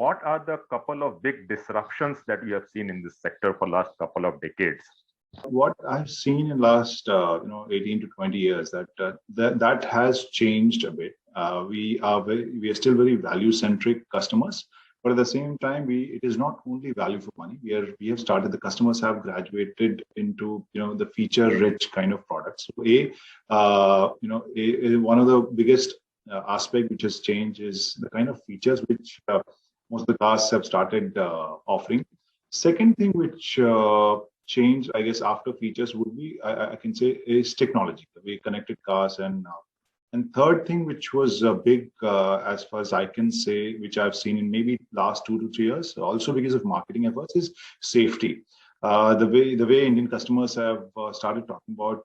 what are the couple of big disruptions that you have seen in this sector for last couple of decades? What I've seen in last 18 to 20 years that has changed a bit. We are still very value centric customers, but at the same time it is not only value for money. We have started, the customers have graduated into the feature rich kind of products. So one of the biggest aspect which has changed is the kind of features which most of the cars have started offering. Second thing which change, I guess, after features would be, I can say, is technology, the way connected cars. And third thing, which was big as far as I can say, which I've seen in maybe last 2 to 3 years, also because of marketing efforts, is safety. The way Indian customers have started talking about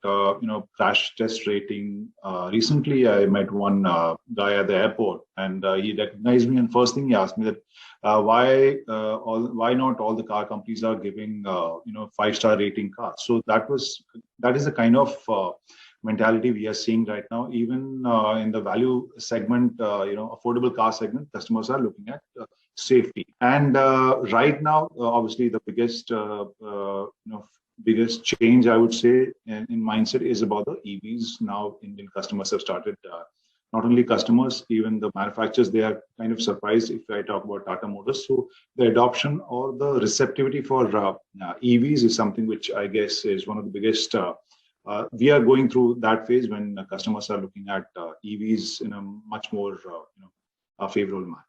crash test rating. Recently, I met one guy at the airport, and he recognized me, and first thing he asked me that why not all the car companies are giving 5-star rating cars. So that is the kind of mentality we are seeing right now. Even in the value segment, affordable car segment, customers are looking at safety. And right now, obviously, the biggest change, I would say, in mindset is about the EVs. Now, Indian customers have started. Not only customers, even the manufacturers, they are kind of surprised if I talk about Tata Motors. So the adoption or the receptivity for EVs is something which I guess is one of the biggest. We are going through that phase when customers are looking at EVs in a much more favorable manner.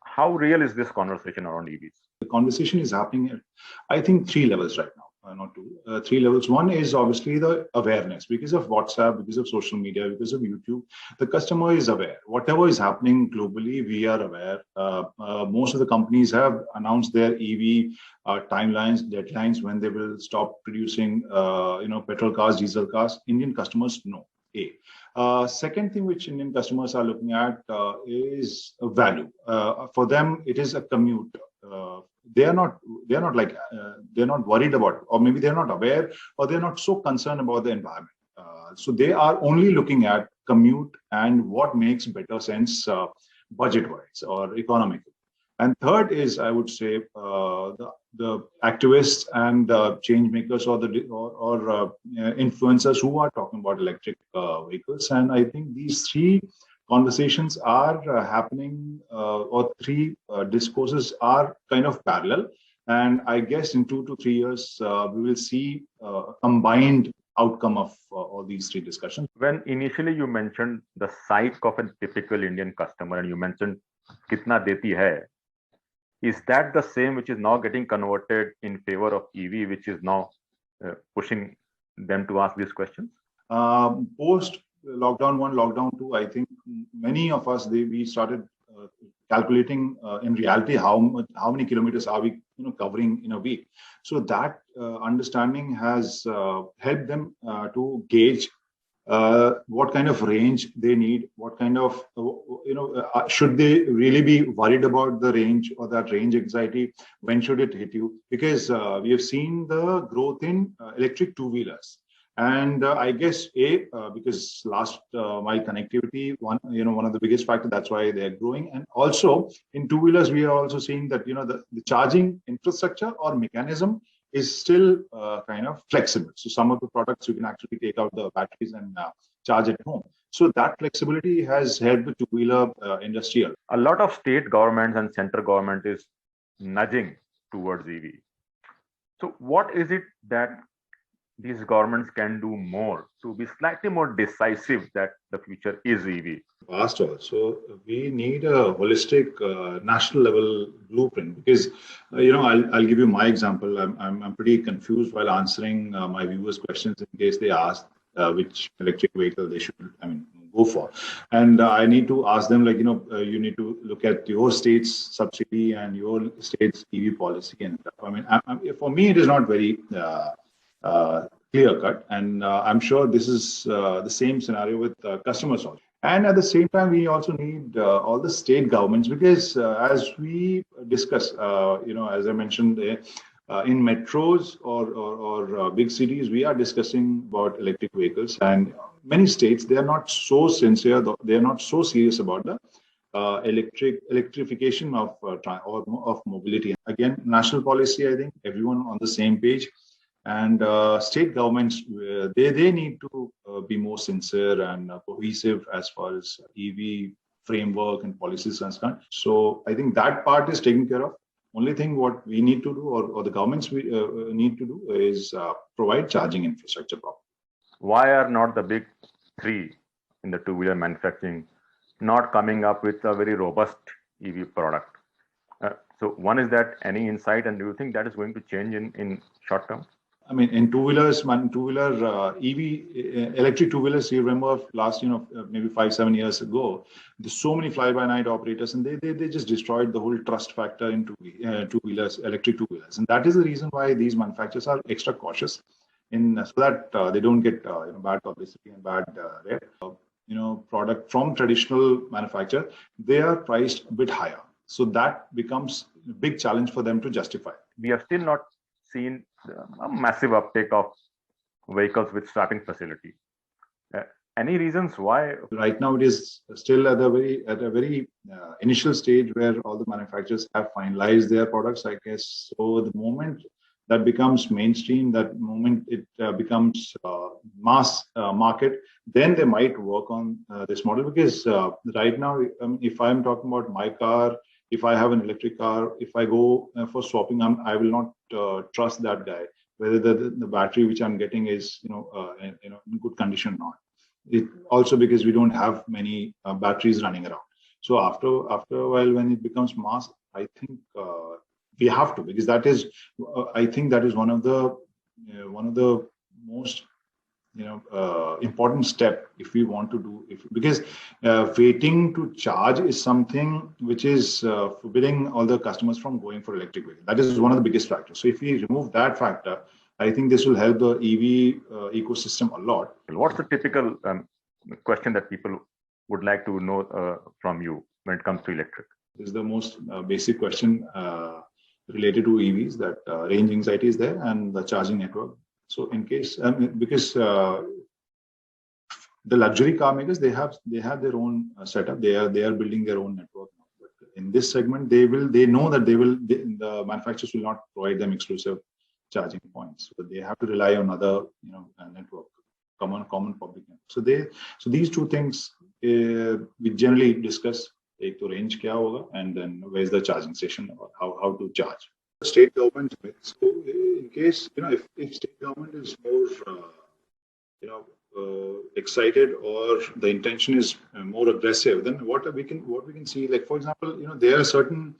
How real is this conversation around EVs? The conversation is happening at, I think, 3 levels right now. Not 2, 3 levels. One is obviously the awareness. Because of WhatsApp, because of social media, because of YouTube, the customer is aware. Whatever is happening globally, we are aware. Most of the companies have announced their EV timelines, deadlines, when they will stop producing petrol cars, diesel cars. Indian customers know. Second thing which Indian customers are looking at is value. For them, it is a commute. They're not worried about, or maybe they're not aware, or they're not so concerned about the environment. So they are only looking at commute and what makes better sense budget-wise or economically. And third is, I would say, the activists and change makers or influencers who are talking about electric vehicles. And I think these 3 conversations are happening, or 3 discourses are kind of parallel. And I guess in 2 to 3 years, we will see a combined outcome of all these 3 discussions. When initially you mentioned the psyche of a typical Indian customer, and you mentioned kitna deti hai, is that the same which is now getting converted in favor of EV, which is now pushing them to ask these questions? Post lockdown 1, lockdown 2, I think many of us, we started calculating in reality how many kilometers are we covering in a week. So that understanding has helped them to gauge what kind of range they need, what kind of should they really be worried about the range or that range anxiety, when should it hit you? Because we have seen the growth in electric two-wheelers. And I guess because last mile connectivity, one of the biggest factors, that's why they're growing. And also in two-wheelers, we are also seeing that the charging infrastructure or mechanism is still kind of flexible. So some of the products you can actually take out the batteries and charge at home. So that flexibility has helped the two-wheeler industry. A lot of state governments and central government is nudging towards EV. So what is it that these governments can do more to be slightly more decisive that the future is EV? Past also, we need a holistic national level blueprint, because I'll give you my example. I'm pretty confused while answering my viewers' questions in case they ask which electric vehicle they should go for, and I need to ask them you need to look at your state's subsidy and your state's EV policy and stuff. For me it is not very clear cut, and I'm sure this is the same scenario with customers also. And at the same time, we also need all the state governments, because as we discuss, as I mentioned, in metros or big cities, we are discussing about electric vehicles, and many states, they are not so sincere, they are not so serious about the electrification of mobility. Again, national policy, I think everyone on the same page, and state governments, they need to be more sincere and cohesive as far as EV framework and policies are concerned. So I think that part is taken care of. Only thing what we need to do, or the governments we need to do, is provide charging infrastructure properly. Why are not the big three in the two-wheeler manufacturing not coming up with a very robust EV product? So one is that any insight, and do you think that is going to change in short term? I mean, in EV, electric two-wheelers, you remember last, maybe 5-7 years ago, there's so many fly-by-night operators, and they just destroyed the whole trust factor in two-wheelers, electric two-wheelers. And that is the reason why these manufacturers are extra cautious so that they don't get bad publicity and bad rep. Product from traditional manufacturer, they are priced a bit higher. So that becomes a big challenge for them to justify. We have still not seen a massive uptake of vehicles with swapping facility. Any reasons why? Right now, it is still at a very initial stage where all the manufacturers have finalized their products, I guess. So the moment that becomes mainstream, that moment it becomes mass market, then they might work on this model. Because right now, if I'm talking about my car, if I have an electric car, if I go for swapping, I will not trust that guy whether the battery which I'm getting is in good condition or not. It also because we don't have many batteries running around. So after a while, when it becomes mass, I think we have to, because that is I think that is one of the most important step if we want to do, because waiting to charge is something which is forbidding all the customers from going for electric vehicle. That is one of the biggest factors. So if we remove that factor, I think this will help the EV ecosystem a lot. What's the typical question that people would like to know from you when it comes to electric? This is the most basic question related to EVs, that range anxiety is there and the charging network. So in case, because the luxury car makers, they have their own setup. They are building their own network. But in this segment, they know that the manufacturers will not provide them exclusive charging points. So they have to rely on other network, common public network. So these two things we generally discuss. Ek to range kya hoga, and then where's the charging station, or how to charge. State government, so in case if state government is more excited, or the intention is more aggressive, then what we can see, like for example, there are certain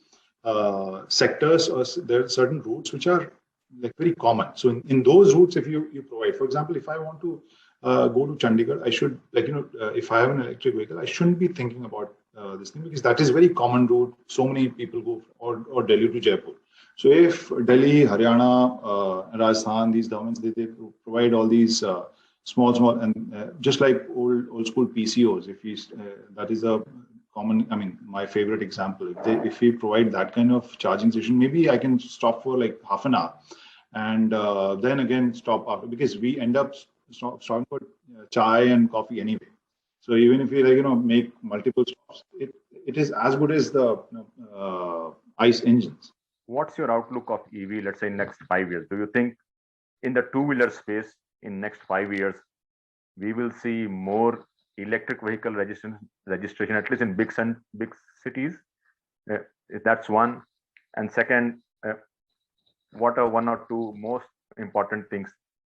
sectors, or there are certain routes which are like very common. So in those routes, if you provide, for example, if I want to go to Chandigarh, I should, if I have an electric vehicle, I shouldn't be thinking about this thing, because that is very common route. So many people go, or Delhi to Jaipur. So if Delhi, Haryana, Rajasthan, these governments, they provide all these small, and just like old school PCOs, that is a common, my favorite example. If we provide that kind of charging station, maybe I can stop for like half an hour, and then again stop after, because we end up stopping for chai and coffee anyway. So even if we make multiple stops, it is as good as the ICE engines. What's your outlook of EV, let's say, in next 5 years? Do you think in the two-wheeler space, in next 5 years, we will see more electric vehicle registration, at least in big cities? That's one. And second, what are one or two most important things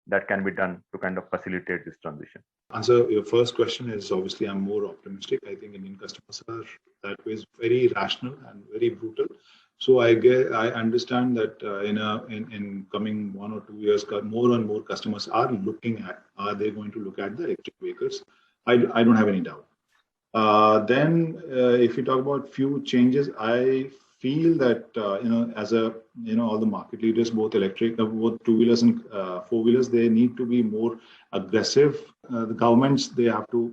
that can be done to kind of facilitate this transition? Answer your first question is, obviously I'm more optimistic. I think Indian customers are that way very rational and very brutal. So I understand that in coming 1 or 2 years, more and more customers are they going to look at the electric vehicles? I don't have any doubt. Then if you talk about few changes, I feel that as all the market leaders, both two-wheelers and four-wheelers, they need to be more aggressive. The governments, they have to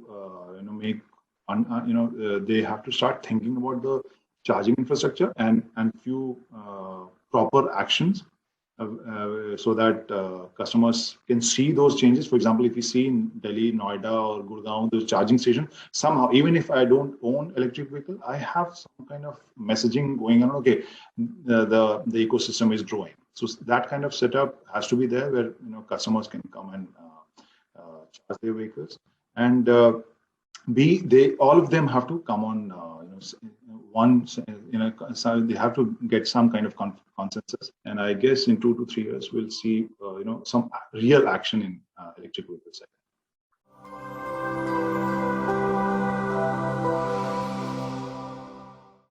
they have to start thinking about the charging infrastructure and few proper actions so that customers can see those changes. For example, if you see in Delhi, Noida, or Gurgaon, those charging station, somehow, even if I don't own electric vehicle, I have some kind of messaging going on. Okay, the ecosystem is growing. So that kind of setup has to be there, where customers can come and charge their vehicles, and they all of them have to come on one, so they have to get some kind of consensus. And I guess in 2 to 3 years we'll see some real action in electric vehicle sector.